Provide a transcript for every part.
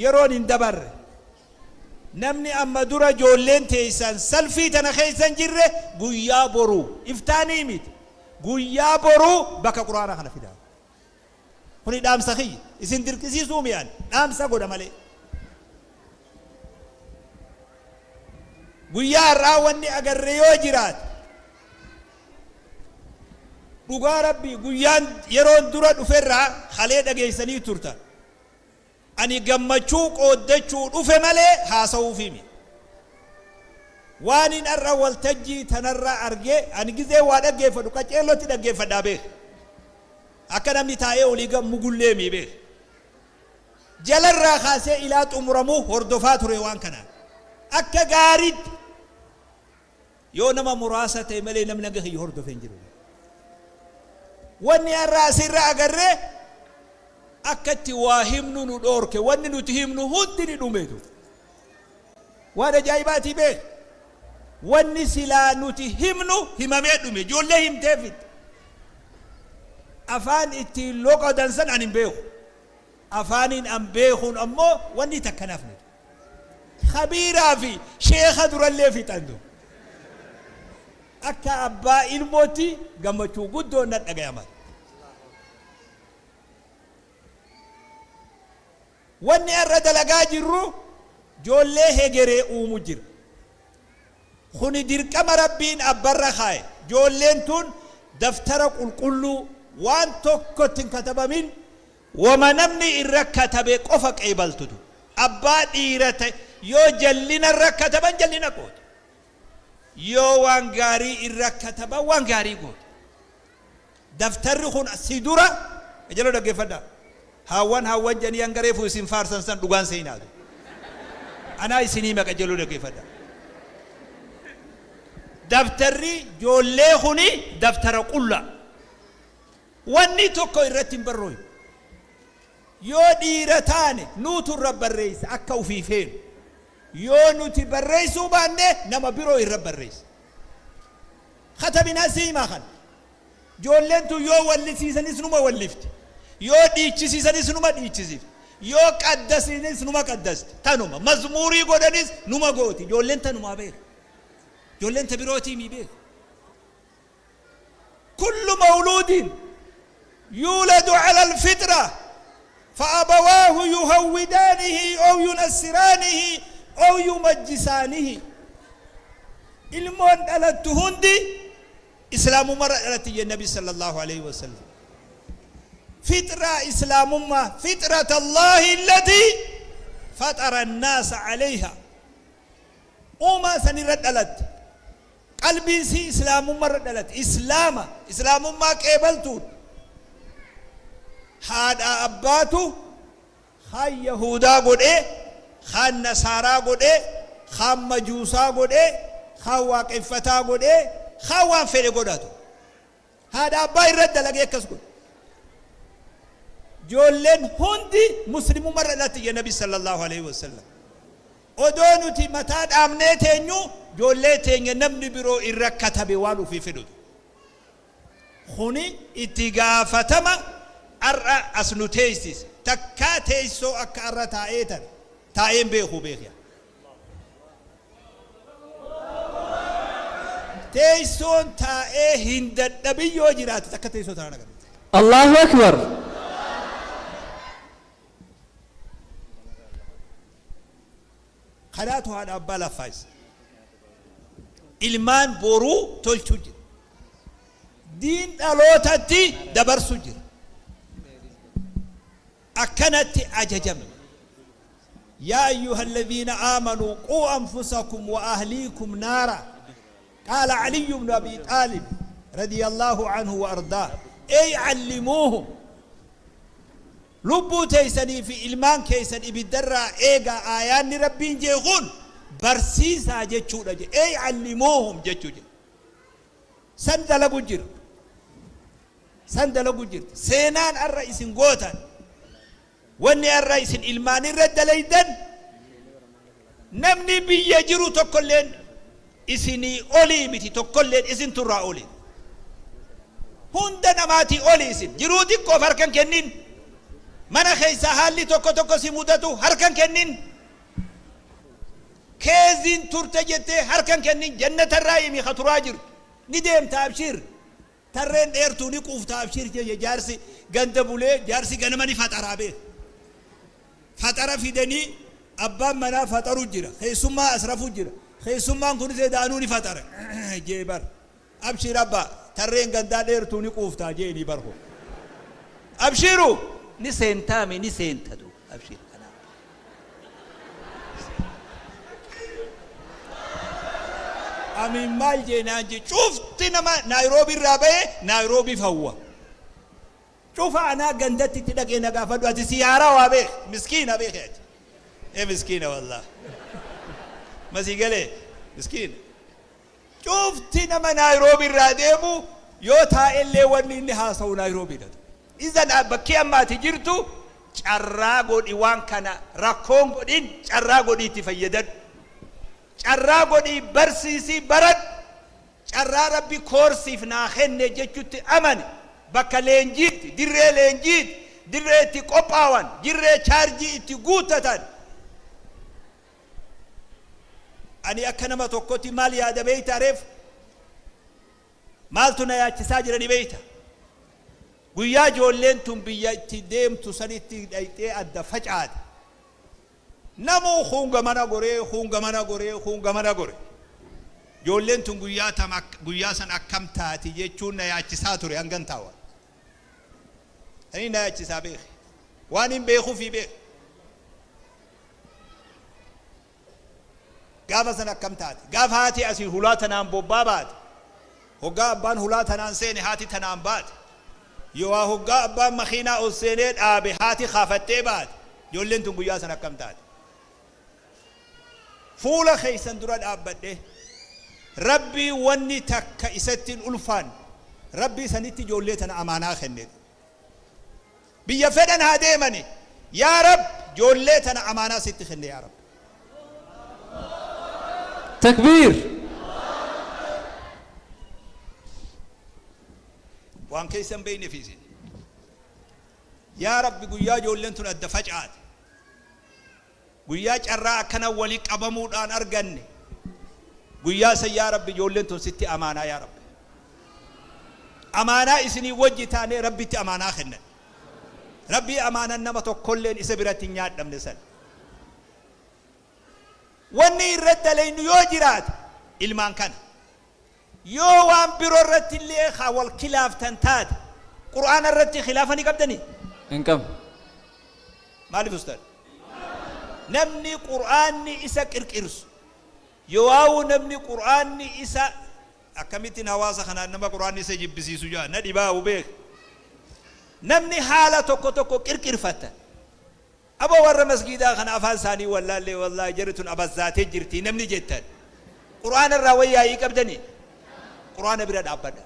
يرون اندبر نمني أما درا جولين تيسان سلفي تنخيسان جره قويا برو افتاني ميت قويا برو بكا قرآن خنا فدا هني دام سخي اسن دركسي سوميان دام سقود مالي قويا راواني اگر ريو جرات dhugaa rabbi guyyaan yeroon dura dhuferraa khalee dhageessanii turtan ani gammachuu qooddachuu dhufe malee haasa'uufimi waan in arra waltajjii tanarra argee ani gizee waa dhaggeeffadhu qaceellotti dhaggeeffadhaa beek akka namni taa'ee olii gammugullee mi beek jalarraa kaasee ilaa xumuramuu hordofaa ture waan kanaan akka gaariitti yoo nama muraasa ta'e malee namni naga hordofee hin jiru wanni arraasirra agarre akkatti waa himnu nu dhoorke wanni nuti himnu hundi ni dhumeetu waan ajaa'ibaati bee wanni silaa nuti himnu himamee dhume ijoollee himteefit afaan ittiin loqodan san an hin beeku afaaniin an beekuun ammoo wanni takkanaaf nuti khabiiraa fi sheekha durallee fixandu akka abbaa ilmooti gammachuu guddoon nan dhagayaman wanni arra dalagaa jirru joollee hegeree uumu jira kuni dirqama rabbiin abbarra kaaye joolleen tun daftara qulqulluu waan tokkottin katabamin wama namni irra katabe qofa qeebaltutu abbaa dhiirate yoo jallina irra kataban jallina qoota yoo waan gaarii irra kataban waan gaarii goota daftarri kun si dura ejalo dhaggeeffadhaa hawan janii hangareefu isin faarsan san dhugaan seenaatu anaa isinii maqa ejalo dhaggeeffadhaa daftarri joollee kuni daftara qulla wanni tokko irratti hin barrooyu yoo dhiira taane nuutu irra barreessa akka ufii feenu yoo nuti barreessuu baanne nama biroo irra barreessa katabinaa siimaa kan joolleen tun yoo wallisiisanis numa wallifti yoo dhiichisiisanis numa dhiichisifti yoo qaddasiinis numa qaddasti tanuma mazmuurii godhanis numa gooti joolleen tanumaa beeka joolleen ta birootii mii beeka kullu mawluudin يولد على الفطرة فأبواه يهودانه أو ينصرانه أو يمجسانه المون على التهندي إسلام مرة على النبي صلى الله عليه وسلم فطرة إسلام ما فطرة الله التي فطر الناس عليها وما سنرد علت قلبي سي إسلام مرة علت إسلام ما قبلتون هذا أباتو خان يهودا قد خان نصارى قد خان مجوسا قد خان واقفتا قد خان وانفر قداتو هذا أبا يرد لك يكس قد جولين هندي مسلم مرلاتي يا نبي صلى الله عليه وسلم ودونو تي متاد أمنيتينيو جوليتين نمني برو إركتا بوانو في فدود خوني اتقافتما أرى أسنوتيسيس تكاتيسو أكارا تايتن تاين بيخو بيخيا تيسون تايه هند النبي يوجرات تكاتيسو تانا الله أكبر خلاتو هذا أبالا فايس إلمان بورو تولتو جر دين ألوتاتي دبر سجر أكنت أججم يا أيها الذين آمنوا قوا أنفسكم وأهليكم نارا قال علي بن أبي طالب رضي الله عنه وأرضاه أي علموهم لبو تيسني في إلمان كيسن إبدرا إيغا آيان ربين جيغون برسيسا جيشو لجي أي علموهم جيشو جي سندلقو جير سينان الرئيس غوتان واني الرئيس الماني رد ليدن نمني بيجرو تقولين اسني اولي متي تقولين اسن ترى اولي هندنا ماتي اولي اسن جرو ديكو فركن كنين mana keessa haalli tokko tokko si mudatu harkan kennin keezin turte jettee harkan kennin jannatarraa imi khaturaa jiru ni deemta abshir tarreen dheertuu ni quufta abshir jee jaarsi ganda bulee jaarsi ganama ni faxaraa bee faxara fidanii abbaan manaa faxaru jira keessummaa asrafu jira keessummaan kun see daanuu ni faxara jee bar abshir abba tarreen gandaa dheertuu ni quufta jee ni barho abshiru ni seentaami ni seentatu abshir amin maal jeenaanji cufti nama Nairobi irraa ba'e Nairobi fawwa cufa anaa gandatti itti dhaqee na gaafadhu ati siyaaraa waa beek miskiina beekeeti miskiina wallah masii galee miskiina cufti nama Nairobi irraa deemu yoo taa'ellee wanni inni haasa'u Nairobi dha izan bakkee ammaati jirtu carraa godhi waan kana rakkoon godhin carraa godhi itti fayyadadhu carraa godhi barsiisi barad carraa rabbi koorsiif naa kenne jechuutti amani bakka leenjiitti dirree leenjiitti dirree itti qophaawan dirree chaarjii itti guuttatan ani akka nama tokkotti maal yaada beeyta reef maaltu na yaachisaa jirani beeyta guyyaa ijoolleen tun biyya itti deemtu sanitti dhayxee adda facaate namu khunga mana gore ijoolleen tun guyyaa san akkam taati jechuun na yaachisaa ture hangan taawa ani na yaachisaa beeke waan hin beekuu fi beeke gaafa san akkam taati gaafa haati asii hulaa tanaan bobbaa baate hoggaa abbaan hulaa tanaan seene haati tanaan baate yoo hoggaa abbaan makiinaa ol seenee dhaabe haati khaafattee baate ijoolleen tun guyyaa san akkam taati fuula keeysan dura dhaabbadhe rabbii wanni takka isattiin ulfaan rabbii sanitti ijoollee tana amaanaa kenne biyya fedhan haa deemani yaa rab ijoollee tana amaanaa sitti kenne yaa rab takbiir waan keeysan beeyne fiisin yaa rabbi guyyaa ijoolleen tun adda facaate guyyaa carraa akkana wali qabamuudhaan arganne guyyaa san yaa rabbi ijoolleen tun sitti amaanaa yaa rabbi amaanaa isinii wajji taanee rabbitti amaanaa kennan rabbii amaanan nama tokkolleen isa biratti hin nyaadhamne san wanni irratti dalaynu yoo jiraate ilmaan kana yoo waan biroo irratti illee wal khilaaftan taate qur'aana irratti khilaafanii qabdanii hin qabu maaliif ustaad namni qur'aanni isa qirqirsu yoo namni qur'aanni isa akkamittiin hawaasa kanaan nama qur'aanni isa jibbisiisu jaa na dhibaa beek namni haala tokko tokko qirqirfata abo warra masgiidaa kana afaan isaanii wallaalle wallahi jaritun abazzaatee jirti namni jettan qur'aana irraa wayyaa'ii qabdanii qur'aana bira dhaabbadha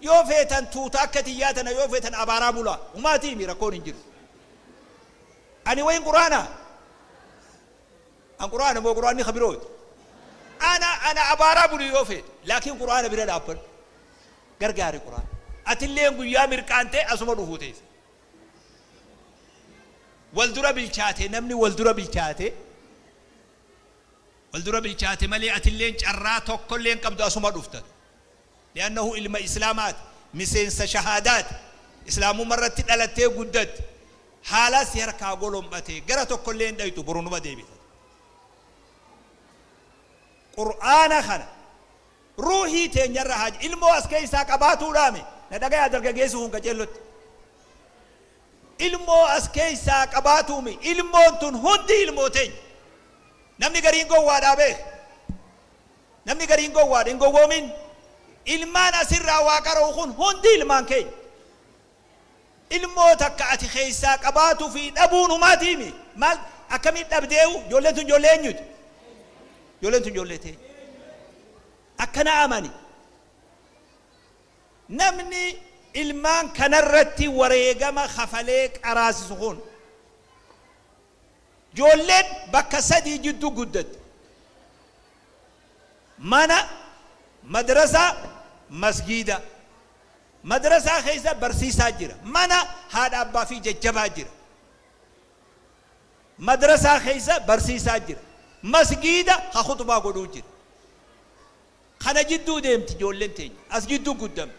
yoo feetan tuuta akka tiyyaatana yoo feetan abaaraa bulaa umaatii mi rakkoon hin jiru ani wayin qur'aana an qur'aana moo qur'aanni khabiroot ana abaaraa bulu yoo feet laakiin qur'aana bira dhaabbadhu gargaari qur'aana atilleen guyyaa mirqaantee asuma dhufuutees waldura bilchaate namni waldura bilchaate malee atilleen carraa tokkolleen qabdu asuma dhuftan li'annahu ilma islaamaat miseensa shahaadaat islaamuu marratti dhalattee guddatte haala si harkaa golombatee gara tokkolleen dhaytu borunuma deebita qur'aana kana ruuhii teenyarra haji ilmoo as keeysaa qabaatuudhaame na dhagayaa dargaggeessu hun qaceellotti ilmoo as keeysaa qabaatuumi ilmoon tun hundi ilmoo teenya namni gariin gowwaadhaa beek namni gariin gowwaadha hin gowwoomin ilmaan asirraa waa qara'u kun hundi ilmaan keenya ilmoo takka ati keeysaa qabaatu fi dhabuun humaatiimi maal akkamiin dhabdeewu ijoolleen tun ijoollee eenyuti ijoolleen tun ijoollee teenya akkana amani namni ilmaan kanarratti wareegama kafalee qaraasisu kun ijoolleen bakka sadii jidduu guddatte mana madrasa masgiida مدرسة خيسة برسيسة جرا منا هذا أبا في ججبا جرا مدرسة خيسة برسيسة جرا مسجدة خطبة قدو جرا خنا جدو ديمت جولين تيجي أس جدو قدام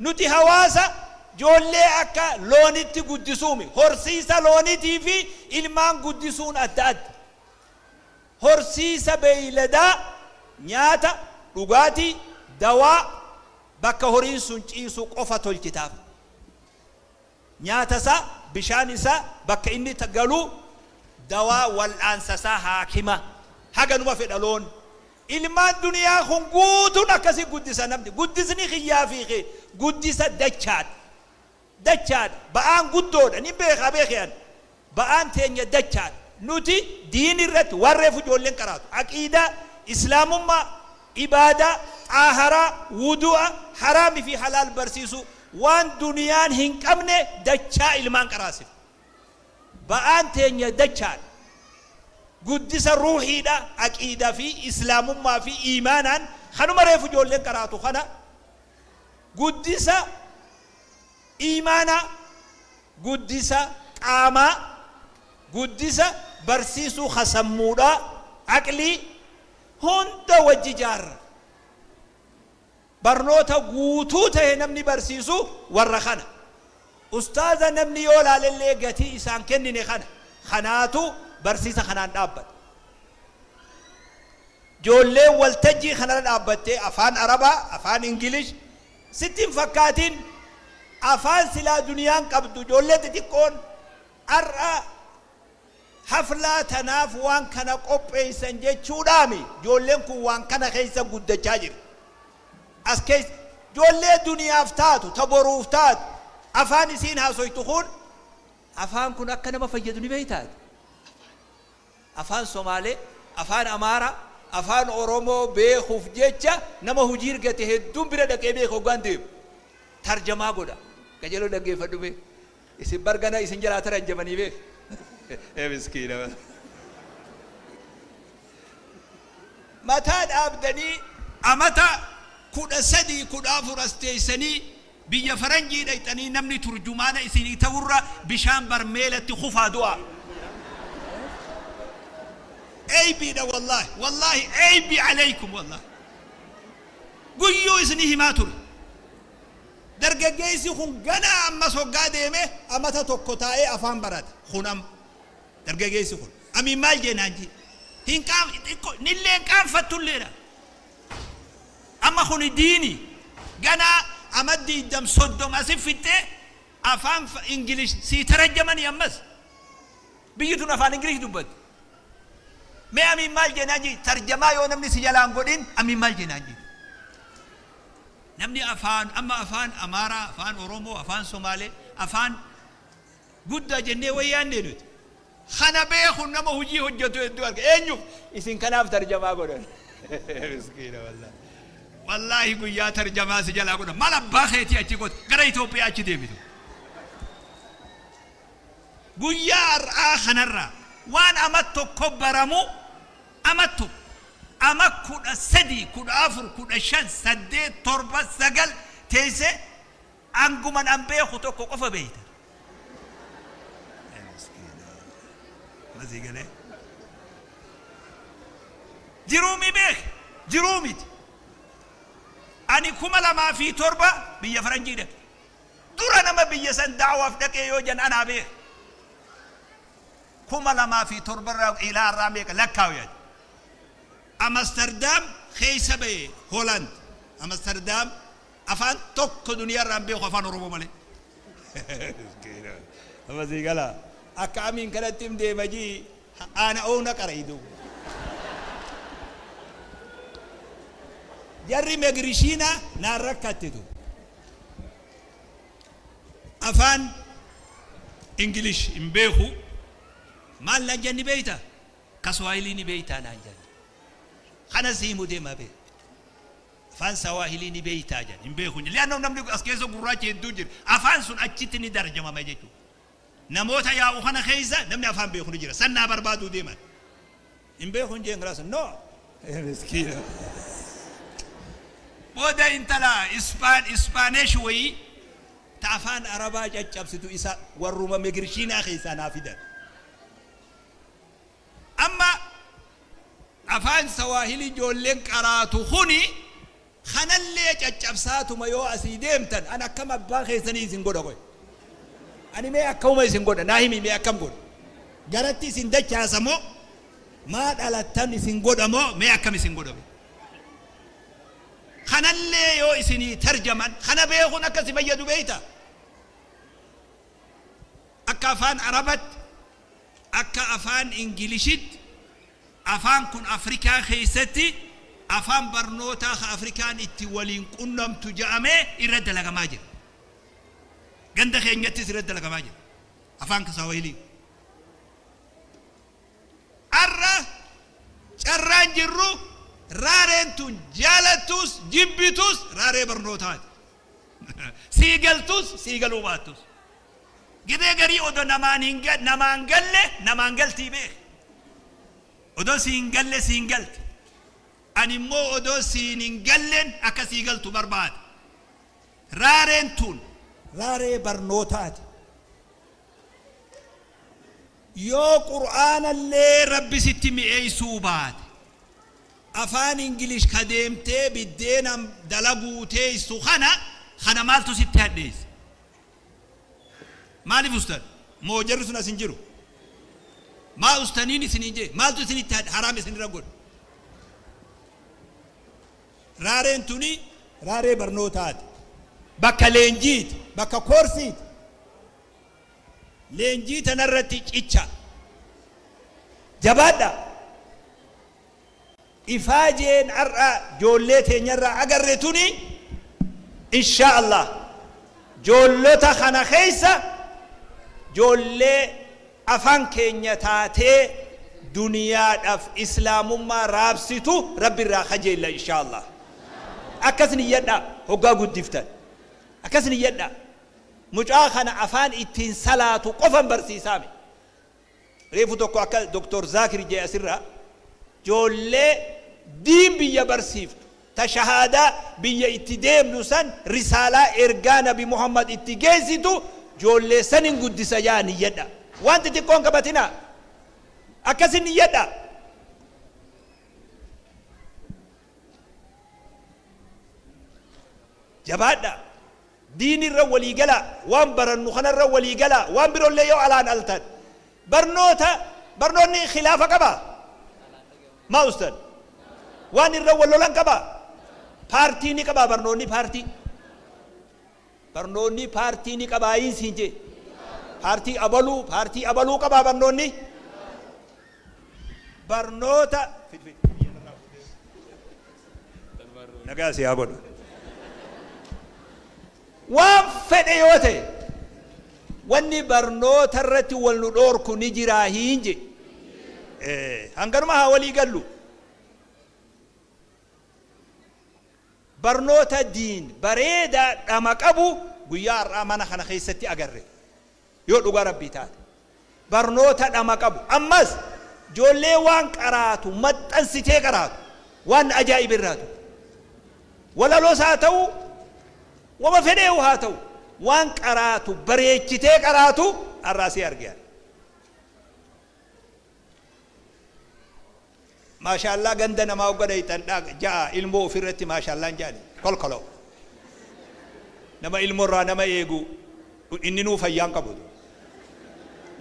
نتي هواسا جولي أكا لونيتي قدسومي هرسيسة لونيتي في إلمان قدسون أداد هرسيسة بيلدا نياتا رغاتي دواء بكا هورين سنجيسو قفة الكتاب نياتا سا بشاني سا بكا إني تقلو دواء والأنسسا حاكمة حقا نوافد ألون إلمان دنيا خنقوتو نكسي قدسا نمدي قدسني خيافي خي قدسا دجاد بآن قدود أني بيخا بيخيان بآن تيني دجاد نوتي دين الرت ورفو جولين كراتو عقيدة إسلام ما إبادة آهرة وضوء حرام في حلال برسيسو وان دنيان هنك أمني دجا إلمان كراسف بآن تيني دجاد قدس الروحي دا عقيدة في إسلام ما في إيمانا خنو مريفو جولين كراتو خنا قدس إيمانا قدس قاما قدس برسيسو خسمودا عقلي هند وججار برنوتا قوتوتا نمني برسيسو ورخنا أستاذ نمني يولا للي قتي إسان كنني خنا خناتو برسيسا خنان دابت جولي والتجي خنان دابت أفان عربا أفان إنجليش ستين فكاتين أفان سلا دنيان قبضو جولي تتكون أرأى حفلة تناف وان كان قبعي سنجي چودامي جولين كو وان كان خيسا قد جاجر أسكيس جولي دنيا افتاتو تبورو افتات أفان سينها سويتخون أفان كن أكنا ما فجدوني بيتات أفان سومالي أفان أمارة أفان أورومو بيخوف جيتشا نما هجير قته الدوم بردك بيخو قانديب ترجمة قدا كجلو دقي فدو بي إسي برغانا إسي جلاتة رنجماني بي إيه مسكينة متى أبدني أمتى كودا سدي كودا فرستيسني بيا فرنجي دايتني نمني ترجمانا إسيني تورا بشان برميلة خفا دعا عيبي ده والله عيبي عليكم والله قيو إسنيه ما تري درجة جيسي خون جنا أما سوقا ديمه أما تتوقعي أفهم براد خونم درجة جيسي خون أمي مال جناجي هين كام نيلين كام فتوليرا أما خون ديني جنا أما دي دم صدم أسفته أفهم إنجليش سيترجمني أمس بيجتون أفهم إنجليش دبت ما أمي مال جناجي ترجمة يوم نمني سجلان قدين أمي مال جناجي نمني أفان أما أفان أمارة أفان أورومو أفان سومالي أفان قد جنة ويان نيرت خنا بيخون نما هجي هجتو يدوارك إنيو إسين كناف ترجمة قدين مسكينة والله قويا ترجمة سجلا قدين مالا باخيتي أتي قد قرأيتو بي أتي ديبتو قويا رأى خنرا وان أمتو كبرمو أمتو أما كود سدي كود أفر كود شن سدي تربة سجل تيسه أنقمن أنبيه خطوك قف بيت ما زي قاله جرومي بيك جرومي أني كملا ما في تربة بيا فرنجي ده دورنا ما بيا سن دعوة فدك يوجن أنا بيك كملا ما في تربة إلى راميك لكاويات أمستردام خيسة بي هولند أمستردام أفان توك دنيا رامبي وخفان روبو مالي أما زي قالا أكامين كلا تيم دي مجي أنا أونا كرايدو جري مغريشينا ناركاتيدو أفان إنجليش إمبيخو مال لنجاني بيتا كسوايليني بيتا نانجاني خنا سيمو دي ما بي فان سواهلي ني بيتا جان امبيخو لانه نمدي اسكيزو غراچي دوجر افان سن اچتني درجه ما ماجيتو نموتا يا وخنا خيزا نمني افان بيخو جيرا سنا بربادو ديما امبيخو جين راس نو مسكين بودا انت لا اسبانيش وي تعفان عربا جابستو إسا والروما مقرشين أخي سنافدا أما أفان سواهلي جولين كراتو خوني خنالي جابساتو ما يو أسيديمتن أنا كما باخي سني سنقودا قوي أنا مي أكوما سنقودا ناهمي مي أكم قودا غراتي سندك ياسمو ما دالتاني سنقودا مو مي أكم سنقودا خنالي يو إسني ترجمان خنا بيخون أكسي بيدو بيتا أكا أفان عربت أكا أفان إنجليشيت أفان كن أفريكا خيستي أفان برنوتا خ أفريكان اتوالين كنم تجامع إرد لغا ماجر غند خينيتي إرد لغا ماجر أفان كسواهيلي أرى شران جرو رارنتون جالتوس جبتوس راري برنوتات سيغلتوس سيغلوباتوس gide gari odo namangalle be odo singalte animmo odo siningallen akasigaltu barbad rarentun rare barnotat yo qur'an alle rabbi sittimi ay subat afan english kademte bidenam dalagute khana maltu sittadis مالي فستان مو جرسنا سنجرو ما استنيني سنيجي مالتو سني حرام سني رغول رارين توني راري برنوتات بكا لينجيت بكا كورسيت لينجيت نرتي تشيتشا جبادا إفاجين أرى جولتي نرى أقرتوني إن شاء الله جولتا خنا خيسة جولة أفان كينيا تاتي دنيا أف إسلام ما رابسيتو ربي راخجي الله إن شاء الله أكسني يدا هقا قد دفتن أكسني يدا مجاخنا أفان إتين صلاة قفن برسي سامي ريفو توكو أكل دكتور زاكري جي أسرة جولة دين بيا برسيف تشهادة بيا اتدام نسان رسالة إرغانا بمحمد اتجازيتو جولة سنين قدس يعني يدا وانت تكون كبتنا أكسن يدا جبادا دين الرولي قلا وان برنو خنا الرولي قلا وان برو اللي يو على نالتان برنوني خلافة كبا ما أستاذ وان الرولو لن كبا بارتي ني كبا برنوني بارتي ني كبا ينسينجي بارتي أبلو كبا برنوني برنوتا نقاسي أبلو وان فديوته واني برنوتا الرتي والنوركو نجرا هينجي هنگر ما هولي قالوا برنوتا دين بريدا دمك أبو قيار أمانا خنا خيستي أقرر يقول ربي تات برنوتا دمك أبو أمس جولي وان قراتو متنسيتي قراتو وان أجائب الراتو ولا لو ساتو وما فديو هاتو وان قراتو بريتشتي قراتو الراسي أرجع ما شاء الله عندنا ما وقدر يتناق جاء علمه في الرتي ما شاء الله جاني كلو نما علم الرا نما يجو إنه فيان كبود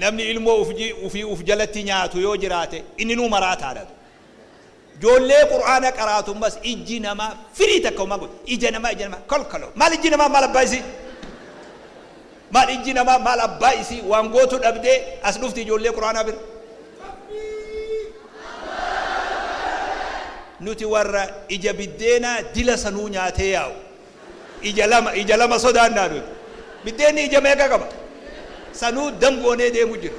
نمني علمه وفي جلتي نياتو يوجراته إنه مرات هذا جولة قرآن قرأتم بس إجينا ما فريتك وما قل إجينا ما كلو ما إجينا ما لبايسي ما إجينا ما لبايسي وانقوتو أبدي أسلوفتي جولة قرآن بير نوتي ورا إجا بدينا دلا سنونيا تياو إجا لما صدان نادو بديني إجا ميكا كبا سنو دم غوني دي مجر